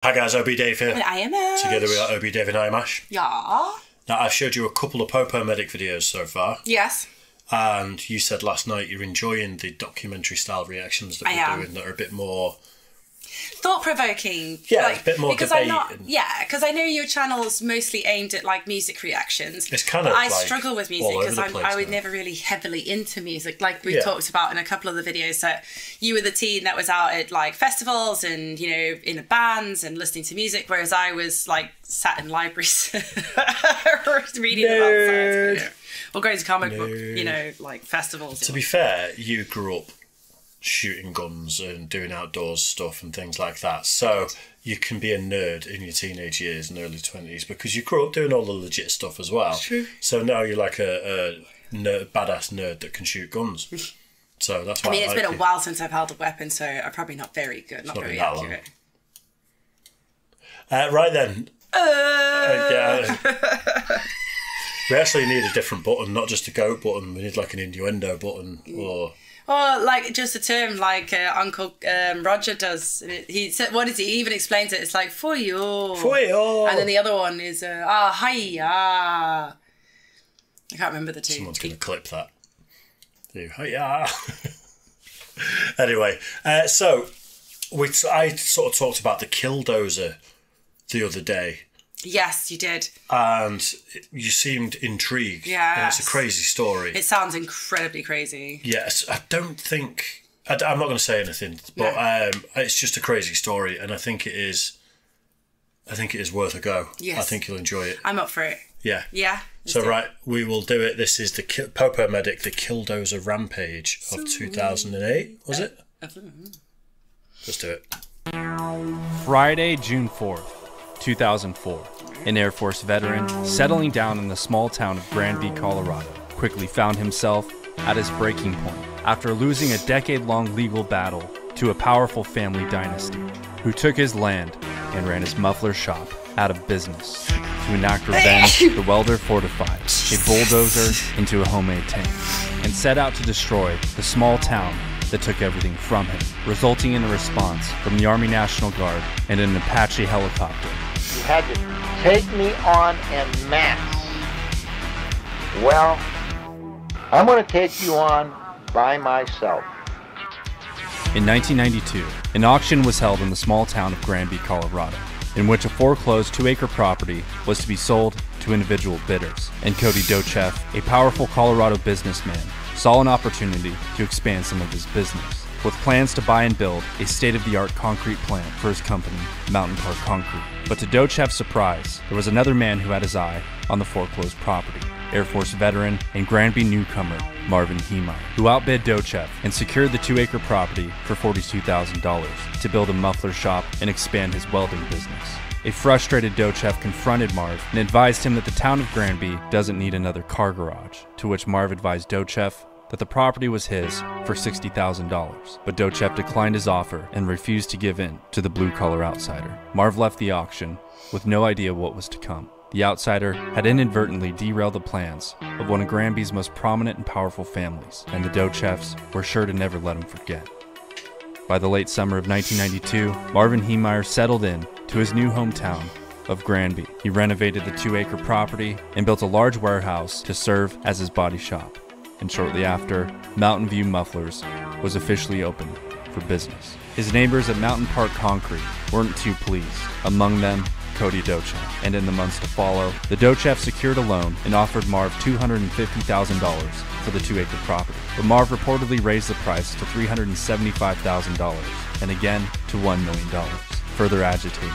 Hi guys, OB Dave here. And I am Ash. Together we are OB Dave and I am Ash. Yeah. Now I've showed you a couple of popomedic videos so far. Yes. And you said last night you're enjoying the documentary style reactions that we're doing that are a bit more... thought-provoking. Yeah, like, a bit more because debate. Because I know your channel's mostly aimed at like music reactions. It's kind of I struggle with music because I was now. never really heavily into music. Like we talked about in a couple of the videos, that you were the teen that was out at like festivals and, you know, in bands and listening to music, whereas I was like sat in libraries reading about science. Or going to comic book, you know, like festivals. To be fair, you grew up shooting guns and doing outdoors stuff and things like that, so you can be a nerd in your teenage years and early 20s because you grew up doing all the legit stuff as well. True. So now you're like a badass nerd that can shoot guns. So that's why it's been a while since I've held a weapon, so I'm probably not very good, not very accurate. Right then. We actually need a different button, not just a goat button. We need like an innuendo button or like just a term like Uncle Roger does. He said, what is he? He even explains it. It's like for you. And then the other one is hiya. I can't remember the two. Someone's going to clip that. Hiya. Anyway, so I sort of talked about the KILLDOZER the other day. Yes, you did. And you seemed intrigued. Yeah. It's a crazy story. It sounds incredibly crazy. Yes, I don't think... I'm not going to say anything, but it's just a crazy story, and I think it is worth a go. Yes. I think you'll enjoy it. I'm up for it. Yeah. Yeah. So, right, we will do it. This is the popomedic, the KILLDOZER Rampage of 2008, was it? Let's do it. Friday, June 4th. 2004, an Air Force veteran settling down in the small town of Granby, Colorado, quickly found himself at his breaking point after losing a decade-long legal battle to a powerful family dynasty who took his land and ran his muffler shop out of business. To enact revenge, the welder fortified a bulldozer into a homemade tank and set out to destroy the small town that took everything from him, resulting in a response from the Army National Guard and an Apache helicopter. You had to take me on en masse. Well, I'm going to take you on by myself. In 1992, an auction was held in the small town of Granby, Colorado, in which a foreclosed 2-acre property was to be sold to individual bidders. And Cody Dochev, a powerful Colorado businessman, saw an opportunity to expand some of his business, with plans to buy and build a state-of-the-art concrete plant for his company, Mountain Park Concrete. But to Dochev's surprise, there was another man who had his eye on the foreclosed property, Air Force veteran and Granby newcomer Marvin Heemeyer, who outbid Dochev and secured the 2-acre property for $42,000 to build a muffler shop and expand his welding business. A frustrated Dochev confronted Marv and advised him that the town of Granby doesn't need another car garage, to which Marv advised Dochev that the property was his for $60,000, but Dochev declined his offer and refused to give in to the blue-collar outsider. Marv left the auction with no idea what was to come. The outsider had inadvertently derailed the plans of one of Granby's most prominent and powerful families, and the Dochevs were sure to never let him forget. By the late summer of 1992, Marvin Heemeyer settled in to his new hometown of Granby. He renovated the 2-acre property and built a large warehouse to serve as his body shop. And shortly after, Mountain View Mufflers was officially open for business. His neighbors at Mountain Park Concrete weren't too pleased, among them Cody Dochev. And in the months to follow, the Dochev secured a loan and offered Marv $250,000 for the 2-acre property. But Marv reportedly raised the price to $375,000 and again to $1 million, further agitating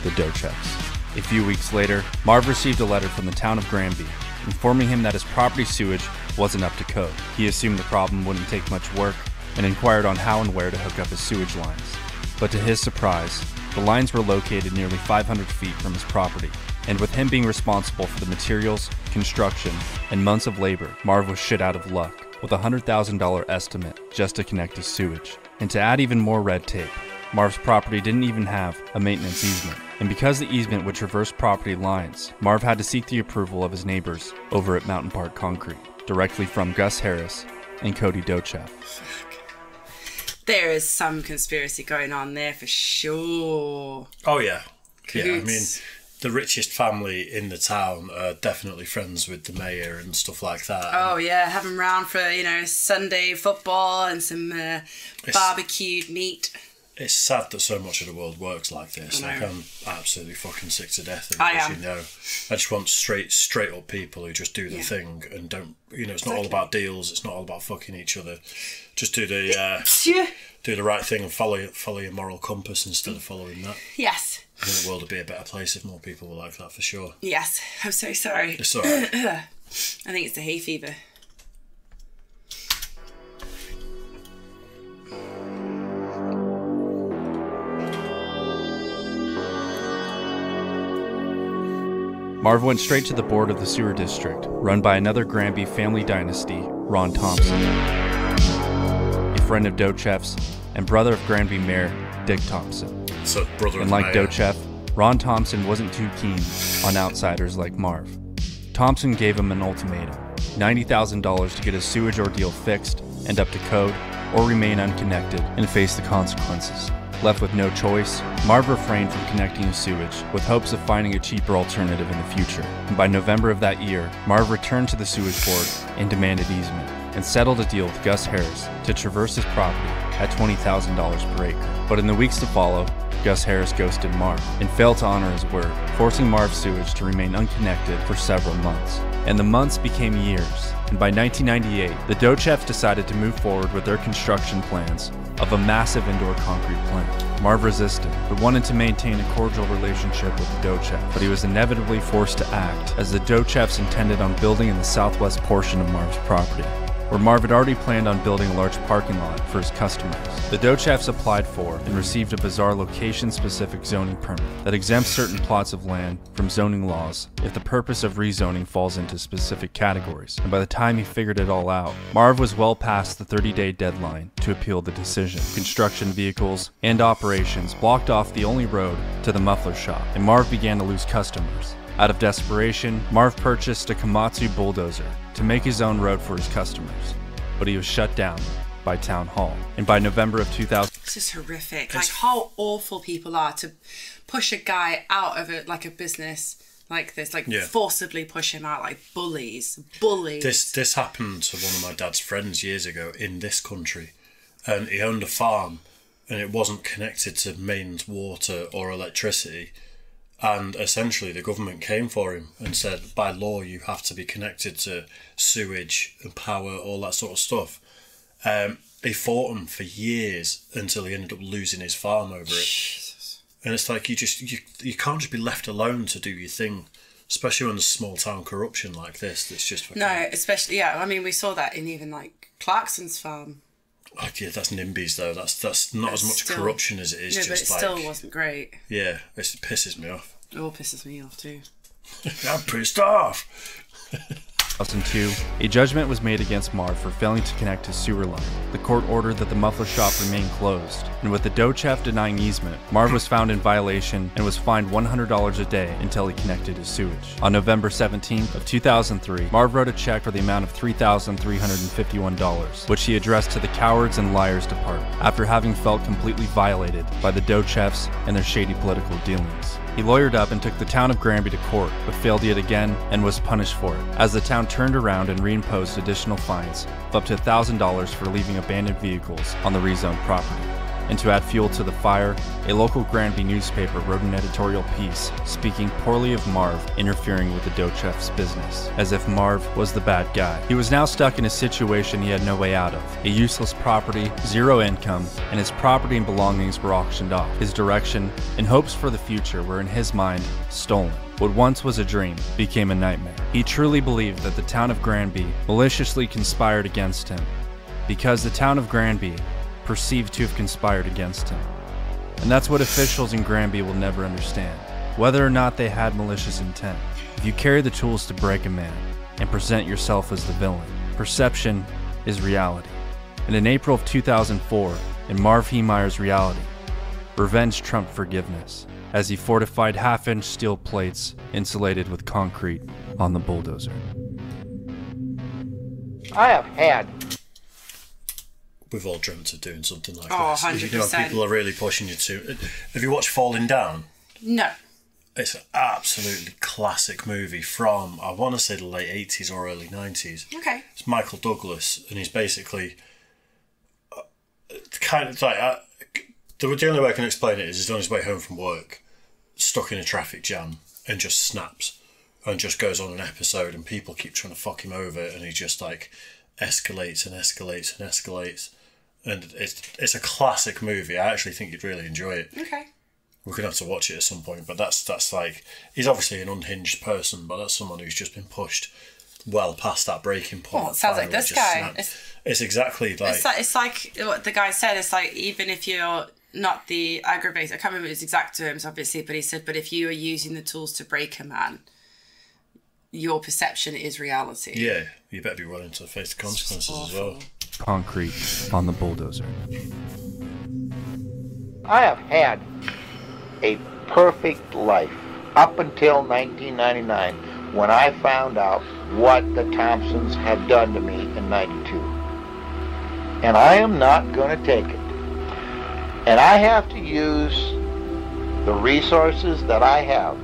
the Dochevs. A few weeks later, Marv received a letter from the town of Granby informing him that his property sewage wasn't up to code. He assumed the problem wouldn't take much work and inquired on how and where to hook up his sewage lines. But to his surprise, the lines were located nearly 500 feet from his property, and with him being responsible for the materials, construction, and months of labor, Marv was shit out of luck with a $100,000 estimate just to connect his sewage. And to add even more red tape, Marv's property didn't even have a maintenance easement. And because the easement would traverse property lines, Marv had to seek the approval of his neighbors over at Mountain Park Concrete, directly from Gus Harris and Cody Dochev. There is some conspiracy going on there for sure. Oh, yeah. cahoots. Yeah, I mean, the richest family in the town are definitely friends with the mayor and stuff like that. Oh yeah, have them round for, you know, Sunday football and some barbecued meat. It's sad that so much of the world works like this. Like, I'm absolutely fucking sick to death of it, I as am. you know. I just want straight up people who just do the thing and don't, you know, it's not all about deals, it's not all about fucking each other. Just do the right thing and follow your moral compass instead of following that. Yes. I think the world would be a better place if more people were like that, for sure. Yes. I'm so sorry. It's alright. I think it's the hay fever. Marv went straight to the board of the sewer district, run by another Granby family dynasty, Ron Thompson, a friend of Docheff's and brother of Granby Mayor Dick Thompson. So, brother And of like the mayor. Docheff, Ron Thompson wasn't too keen on outsiders like Marv. Thompson gave him an ultimatum: $90,000 to get his sewage ordeal fixed and up to code, or remain unconnected and face the consequences. Left with no choice, Marv refrained from connecting his sewage with hopes of finding a cheaper alternative in the future. And by November of that year, Marv returned to the sewage board and demanded easement, and settled a deal with Gus Harris to traverse his property at $20,000 per acre. But in the weeks to follow, Gus Harris ghosted Marv and failed to honor his word, forcing Marv's sewage to remain unconnected for several months. And the months became years, and by 1998, the Docheffs decided to move forward with their construction plans of a massive indoor concrete plant. Marv resisted, but wanted to maintain a cordial relationship with the Docheffs, but he was inevitably forced to act, as the Docheffs intended on building in the southwest portion of Marv's property, where Marv had already planned on building a large parking lot for his customers. The Docheffs applied for and received a bizarre location-specific zoning permit that exempts certain plots of land from zoning laws if the purpose of rezoning falls into specific categories. And by the time he figured it all out, Marv was well past the 30-day deadline to appeal the decision. Construction vehicles and operations blocked off the only road to the muffler shop, and Marv began to lose customers. Out of desperation, Marv purchased a Komatsu bulldozer to make his own road for his customers, but he was shut down by Town Hall. And by November of 2000, It's just horrific. Like how awful people are to push a guy out of a business like this, forcibly push him out like bullies. This happened to one of my dad's friends years ago in this country, and he owned a farm, and it wasn't connected to mains, water or electricity. And essentially the government came for him and said, by law, you have to be connected to sewage and power, all that sort of stuff. He fought him for years until he ended up losing his farm over it. Jesus. And it's like you can't just be left alone to do your thing, especially when there's small town corruption like this. That's just fucking... No, especially, yeah. I mean, we saw that in even like Clarkson's farm. Oh, yeah, that's NIMBYs though. That's not as much corruption as it is just but it like... still wasn't great. Yeah, it pisses me off. It all pisses me off too. I'm pissed off. 2002, a judgment was made against Marv for failing to connect his sewer line. The court ordered that the muffler shop remain closed, and with the Docheff denying easement, Marv was found in violation and was fined $100 a day until he connected his sewage. On November 17th of 2003, Marv wrote a check for the amount of $3,351, which he addressed to the Cowards and Liars Department, after having felt completely violated by the Docheffs and their shady political dealings. He lawyered up and took the town of Granby to court, but failed yet again and was punished for it, as the town turned around and reimposed additional fines of up to $1,000 for leaving abandoned vehicles on the rezoned property. And to add fuel to the fire, a local Granby newspaper wrote an editorial piece speaking poorly of Marv interfering with the Docheff's business, as if Marv was the bad guy. He was now stuck in a situation he had no way out of: a useless property, zero income, and his property and belongings were auctioned off. His direction and hopes for the future were, in his mind, stolen. What once was a dream became a nightmare. He truly believed that the town of Granby maliciously conspired against him, because the town of Granby perceived to have conspired against him. And that's what officials in Granby will never understand, whether or not they had malicious intent. If you carry the tools to break a man and present yourself as the villain, perception is reality. And in April of 2004, in Marv Heemeyer's reality, revenge trumped forgiveness, as he fortified half-inch steel plates insulated with concrete on the bulldozer. I have had. We've all dreamt of doing something like Oh, this. 100%. You know, people are really pushing you to... Have you watched Falling Down? No. It's an absolutely classic movie from, I want to say, the late 80s or early 90s. Okay. It's Michael Douglas, and he's basically kind of like... the only way I can explain it is he's on his way home from work, stuck in a traffic jam, and just snaps and just goes on an episode, and people keep trying to fuck him over, and he just like escalates and escalates and escalates. And it's a classic movie. I actually think you'd really enjoy it. Okay. We're going to have to watch it at some point, but that's like... He's obviously an unhinged person, but that's someone who's just been pushed well past that breaking point. Well, it sounds like this guy. It's exactly like... It's like what the guy said. It's like, even if you're not the aggravator... I can't remember his exact terms, obviously, but he said, but if you are using the tools to break a man, your perception is reality. Yeah, you better be willing to face the consequences as well. Concrete on the bulldozer. I have had a perfect life up until 1999, when I found out what the Thompsons had done to me in 92. And I am not going to take it. And I have to use the resources that I have,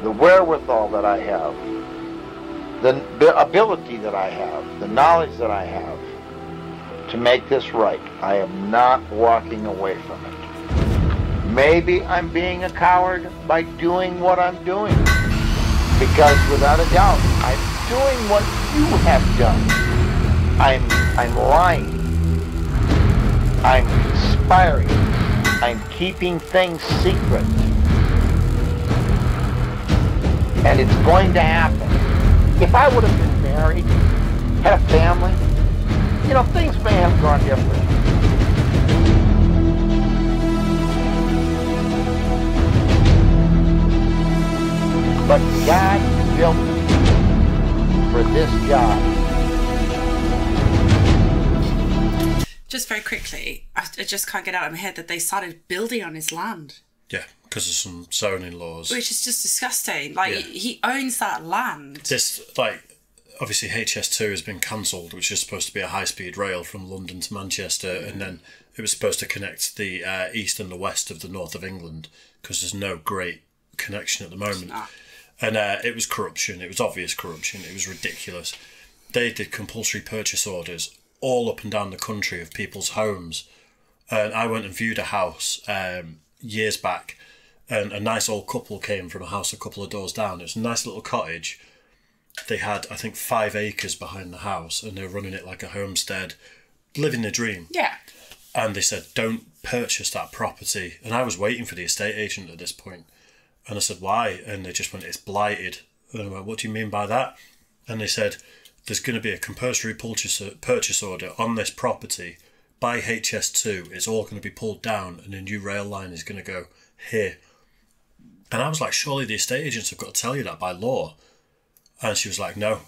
the wherewithal that I have, the ability that I have, the knowledge that I have to make this right. I am not walking away from it. Maybe I'm being a coward by doing what I'm doing. Because without a doubt, I'm doing what you have done. I'm lying. I'm conspiring. I'm keeping things secret. And it's going to happen. If I would have been married, had a family, you know, things may have gone different. But God built me for this job. Just very quickly, I just can't get out of my head that they started building on his land. Yeah, because of some zoning laws. Which is just disgusting. Like, he owns that land. This, like, obviously HS2 has been cancelled, which is supposed to be a high-speed rail from London to Manchester, and then it was supposed to connect the east and the west of the north of England, because there's no great connection at the moment. And it was corruption. It was obvious corruption. It was ridiculous. They did compulsory purchase orders all up and down the country of people's homes. And I went and viewed a house years back, and a nice old couple came from a house a couple of doors down. It was a nice little cottage. They had, I think, 5 acres behind the house, and they were running it like a homestead, living the dream. Yeah. And they said, don't purchase that property. And I was waiting for the estate agent at this point. And I said, why? And they just went, it's blighted. And I went, what do you mean by that? And they said, there's going to be a compulsory purchase order on this property by HS2. It's all going to be pulled down, and a new rail line is going to go here. And I was like, surely the estate agents have got to tell you that by law. And she was like, no,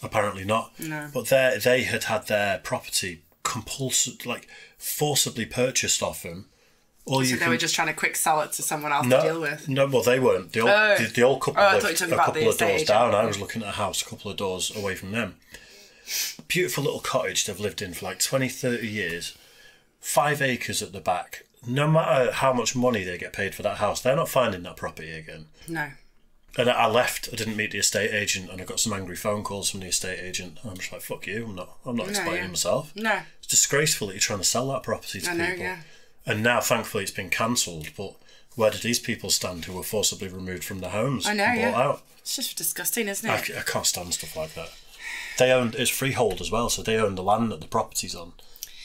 apparently not. No. But they had their property forcibly purchased off them. So they were just trying to quick sell it to someone else to deal with? No, well, they weren't. The old couple lived a couple of doors down. I was looking at a house a couple of doors away from them. Beautiful little cottage they've lived in for like 20, 30 years. 5 acres at the back. No matter how much money they get paid for that house, they're not finding that property again. No. And I left. I didn't meet the estate agent, and I got some angry phone calls from the estate agent. And I'm just like, fuck you. I'm not explaining myself. No. It's disgraceful that you're trying to sell that property to people. Yeah. And now, thankfully, it's been cancelled. But where do these people stand who were forcibly removed from their homes and bought out? It's just disgusting, isn't it? I can't stand stuff like that. It's freehold as well, so they own the land that the property's on.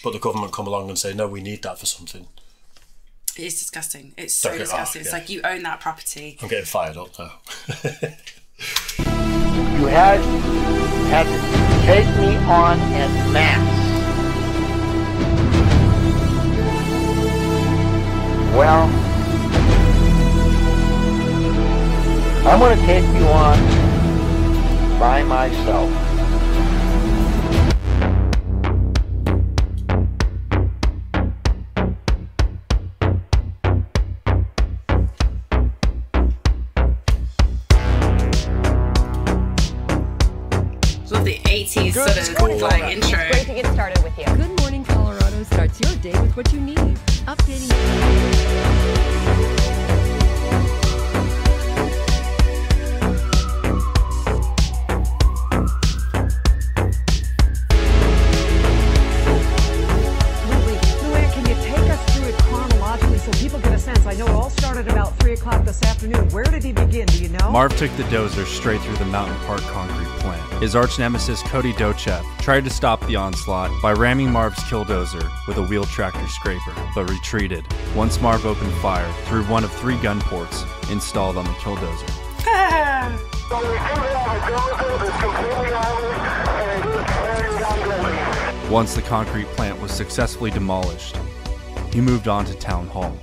But the government come along and say, no, we need that for something. It is disgusting. It's so disgusting. It's like, you own that property. I'm getting fired up now. You had to take me on en masse. Well, I'm going to take you on by myself. So the 80s sort of like intro. It's great to get started with you. Good Morning Colorado starts your day with what you need. Updating. o'clock this afternoon. Where did he begin? Do you know? Marv took the dozer straight through the Mountain Park concrete plant. His arch nemesis Cody Dochev tried to stop the onslaught by ramming Marv's KILLDOZER with a wheel tractor scraper, but retreated once Marv opened fire through one of 3 gun ports installed on the KILLDOZER. Once the concrete plant was successfully demolished, he moved on to Town Hall.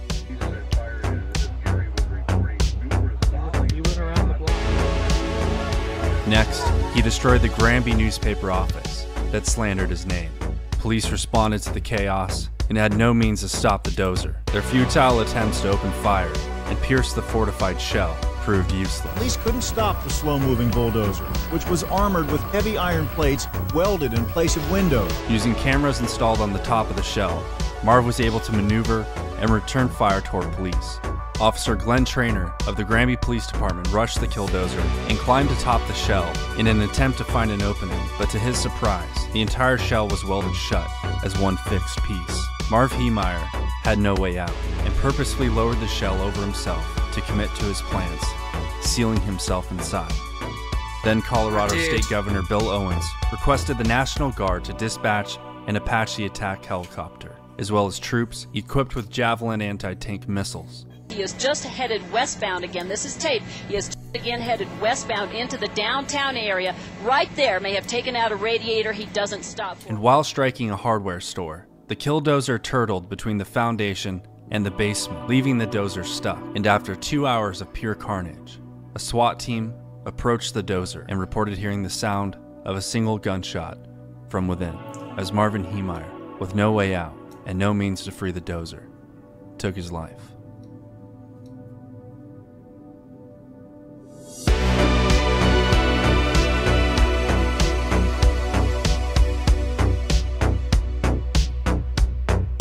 Next, he destroyed the Granby newspaper office that slandered his name. Police responded to the chaos and had no means to stop the dozer. Their futile attempts to open fire and pierce the fortified shell proved useless. Police couldn't stop the slow-moving bulldozer, which was armored with heavy iron plates welded in place of windows. Using cameras installed on the top of the shell, Marv was able to maneuver and return fire toward police. Officer Glenn Traynor of the Granby Police Department rushed the KILLDOZER and climbed atop the shell in an attempt to find an opening, but to his surprise, the entire shell was welded shut as one fixed piece. Marv Heemeyer had no way out and purposefully lowered the shell over himself to commit to his plans, sealing himself inside. Then Colorado State Governor Bill Owens requested the National Guard to dispatch an Apache attack helicopter, as well as troops equipped with Javelin anti-tank missiles. He is just headed westbound again. This is tape. He is again headed westbound into the downtown area. Right there, may have taken out a radiator. He doesn't stop. And while striking a hardware store, the KILLDOZER turtled between the foundation and the basement, leaving the dozer stuck. And after 2 hours of pure carnage, a SWAT team approached the dozer and reported hearing the sound of a single gunshot from within, as Marvin Heemeyer, with no way out and no means to free the dozer, took his life.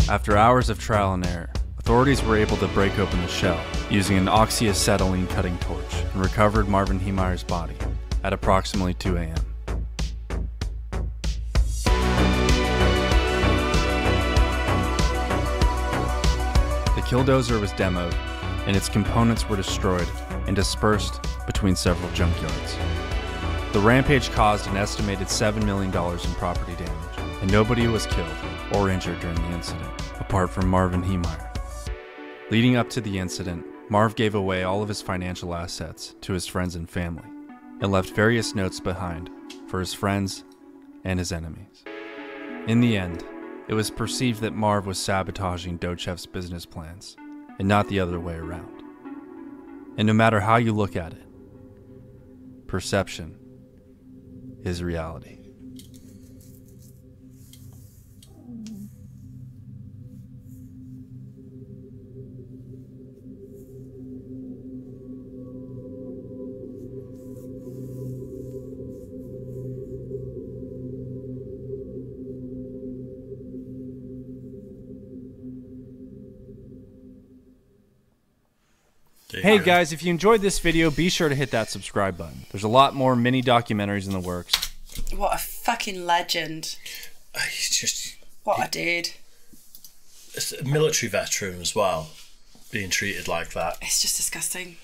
After hours of trial and error, authorities were able to break open the shell using an oxyacetylene cutting torch and recovered Marvin Heemeyer's body at approximately 2 a.m. The KILLDOZER was demoed, and its components were destroyed and dispersed between several junkyards. The Rampage caused an estimated $7 million in property damage, and nobody was killed or injured during the incident, apart from Marvin Heemeyer. Leading up to the incident, Marv gave away all of his financial assets to his friends and family, and left various notes behind for his friends and his enemies. In the end, it was perceived that Marv was sabotaging Dochev's business plans, and not the other way around. And no matter how you look at it, perception is reality. Hey guys, if you enjoyed this video, be sure to hit that subscribe button. There's a lot more mini documentaries in the works. What a fucking legend. He's just... What a dude. It's a military veteran as well, being treated like that. It's just disgusting.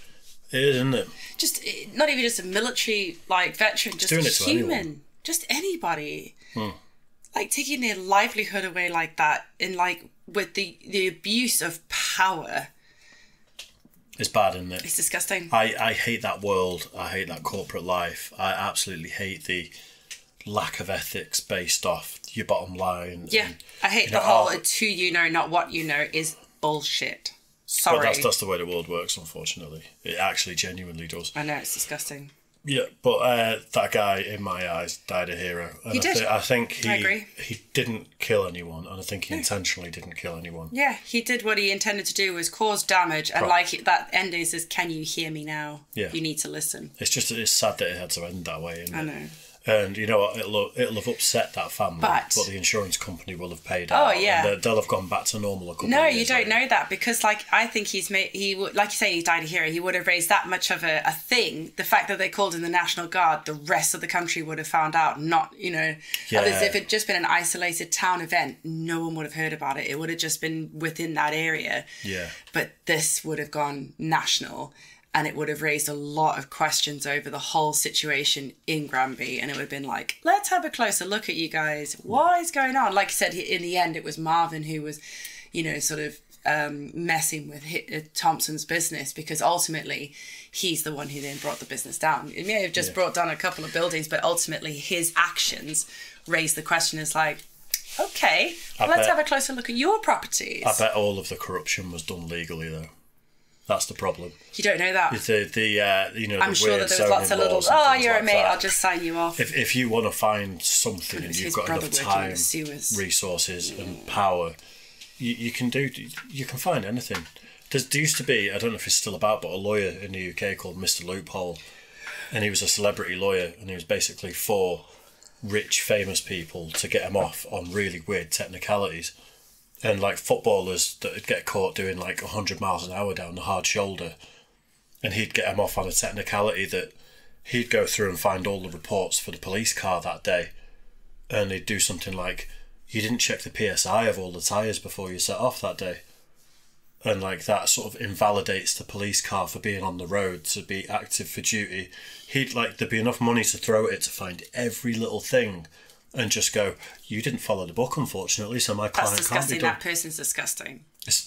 It is, isn't it? Just, not even just a military veteran, just doing it to human. anyone. Just anybody. Like taking their livelihood away like that, and with the abuse of power. It's bad, isn't it? It's disgusting. I hate that world. I hate that corporate life. I absolutely hate the lack of ethics based off your bottom line. Yeah, I hate the whole it's who you know, not what you know is bullshit. Sorry. But that's the way the world works, unfortunately. It actually genuinely does. I know, it's disgusting. Yeah, but that guy, in my eyes, died a hero. And He did. I think I agree. He didn't kill anyone, and I think he intentionally didn't kill anyone. Yeah, he did what he intended to do, was cause damage, and that ending says, "Can you hear me now? Yeah. You need to listen." It's sad that it had to end that way. Isn't it? I know. And you know what? It'll have upset that family, but the insurance company will have paid out. Oh yeah, and they'll have gone back to normal a couple. No, of years you don't later. know that, because like I think like you say, he died a hero. He would have raised that much of a thing. The fact that they called in the National Guard, the rest of the country would have found out. Not as if it had just been an isolated town event, no one would have heard about it. It would have just been within that area. Yeah. But this would have gone national. And it would have raised a lot of questions over the whole situation in Granby. And it would have been like, let's have a closer look at you guys. What is going on? Like I said, in the end, it was Marvin who was, sort of messing with Thompson's business, because ultimately he's the one who then brought the business down. It may have just brought down a couple of buildings, but ultimately his actions raised the question as like, okay, let's have a closer look at your properties. I bet all of the corruption was done legally, though. That's the problem. You don't know that. I'm sure that there was lots of little, you're a mate, I'll just sign you off. If you want to find something and you've got enough time, resources and power, you can find anything. There used to be, I don't know if it's still about, but a lawyer in the UK called Mr. Loophole, and he was a celebrity lawyer, and he was basically for rich, famous people to get them off on really weird technicalities. And like footballers that would get caught doing like 100 miles an hour down the hard shoulder, and he'd get them off on a technicality that he'd go through and find all the reports for the police car that day, and he'd do something like, you didn't check the PSI of all the tyres before you set off that day, and like that sort of invalidates the police car for being on the road to be active for duty. There'd be enough money to throw at it to find every little thing. And just go, you didn't follow the book, unfortunately, so my client That's can't be disgusting. done. That person's disgusting. It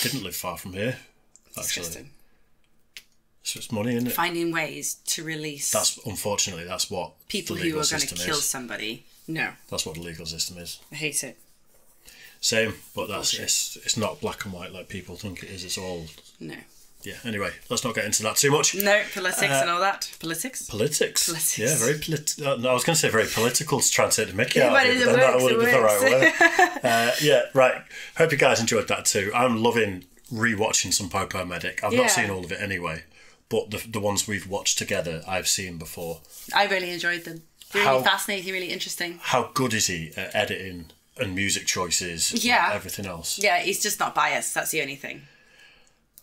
didn't live far from here, actually. Disgusting. So it's money, isn't it? Finding ways to release. That's what people the who legal are going to system kill is. somebody. No. That's what the legal system is. I hate it. Same, but it's not black and white like people think it is. It's all... No. Yeah, anyway, let's not get into that too much. No, politics and all that. Politics? Yeah, very I was going to say very political to try and take the mickey out of it, but then that would have been the right word. Right. Hope you guys enjoyed that too. I'm loving rewatching some popomedic. I've not seen all of it anyway, but the ones we've watched together, I've seen before. I really enjoyed them. Really fascinating, really interesting. How good is he at editing and music choices and everything else? Yeah, he's just not biased. That's the only thing.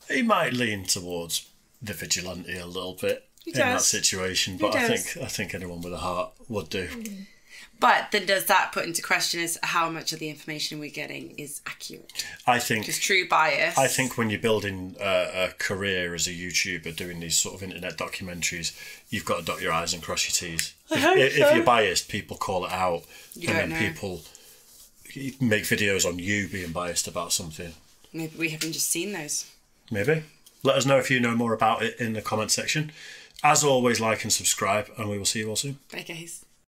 He might lean towards the vigilante a little bit that situation, but I think anyone with a heart would do. But then does that put into question is how much of the information we're getting is accurate? I think... Because true bias... I think when you're building a career as a YouTuber doing these sort of internet documentaries, you've got to dot your I's and cross your T's. If you're biased, people call it out. People make videos on you being biased about something. Maybe we haven't just seen those. Maybe. Let us know if you know more about it in the comment section. As always, like and subscribe, and we will see you all soon. Bye, guys.